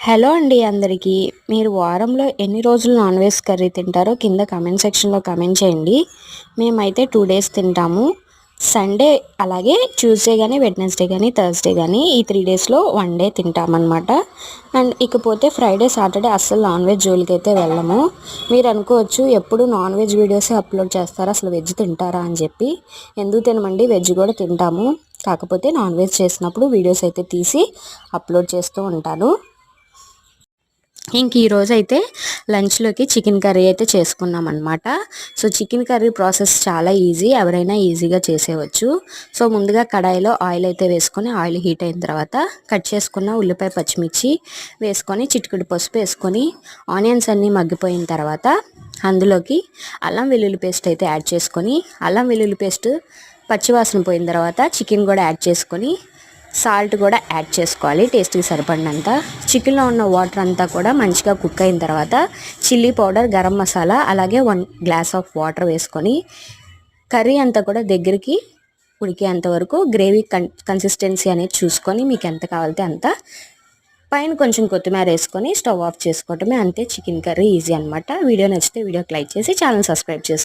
Hello అండి అందరికీ. మీరు వారంలో ఎన్ని రోజులు నాన్ వెజ్ కర్రీ తింటారో కింద కామెంట్ సెక్షన్లో కామెంట్ చేయండి. మేమైతే 2 డేస్ తింటాము. సండే అలాగే ట్యూస్డే కానీ వెడ్నెస్డే కానీ థర్స్డే కానీ ఈ 3 డేస్లో 1 డే తింటామన్నమాట. అండ్ ఇకపోతే ఫ్రైడే సాటర్డే అస్సలు నాన్ వెజ్ జోలికి అయితే వెళ్ళము. మీరు అనుకోవచ్చు ఎప్పుడు నాన్ వెజ్ వీడియోసే అప్లోడ్ చేస్తారా, అసలు వెజ్ తింటారా అని చెప్పి. ఎందుకు తినమండి, వెజ్ కూడా తింటాము. కాకపోతే నాన్ వెజ్ చేసినప్పుడు వీడియోస్ అయితే తీసి అప్లోడ్ చేస్తూ ఉంటాను. ఇంక ఈరోజు అయితే లంచ్లోకి చికెన్ కర్రీ అయితే చేసుకున్నాం అనమాట. సో చికెన్ కర్రీ ప్రాసెస్ చాలా ఈజీ, ఎవరైనా ఈజీగా చేసేవచ్చు. సో ముందుగా కడాయిలో ఆయిల్ అయితే వేసుకొని ఆయిల్ హీట్ అయిన తర్వాత కట్ చేసుకున్న ఉల్లిపాయ పచ్చిమిర్చి వేసుకొని చిటికెడు పసుపు వేసుకొని ఆనియన్స్ అన్నీ మగ్గిపోయిన తర్వాత అందులోకి అల్లం వెల్లుల్లి పేస్ట్ అయితే యాడ్ చేసుకొని అల్లం వెల్లుల్లి పేస్ట్ పచ్చివాసన పోయిన తర్వాత చికెన్ కూడా యాడ్ చేసుకొని సాల్ట్ కూడా యాడ్ చేసుకోవాలి టేస్ట్కి సరిపడినంత. చికెన్లో ఉన్న వాటర్ అంతా కూడా మంచిగా కుక్ అయిన తర్వాత చిల్లీ పౌడర్, గరం మసాలా అలాగే 1 గ్లాస్ ఆఫ్ వాటర్ వేసుకొని కర్రీ అంతా కూడా దగ్గరికి ఉడికేంత వరకు గ్రేవీ కన్సిస్టెన్సీ అనేది చూసుకొని మీకు ఎంత కావాలితే అంత పైన కొంచెం కొత్తిమీర వేసుకొని స్టవ్ ఆఫ్ చేసుకోవటమే. అంతే, చికెన్ కర్రీ ఈజీ అనమాట. వీడియో నచ్చితే వీడియోకి లైక్ చేసి ఛానల్ సబ్స్క్రైబ్ చేసుకోండి.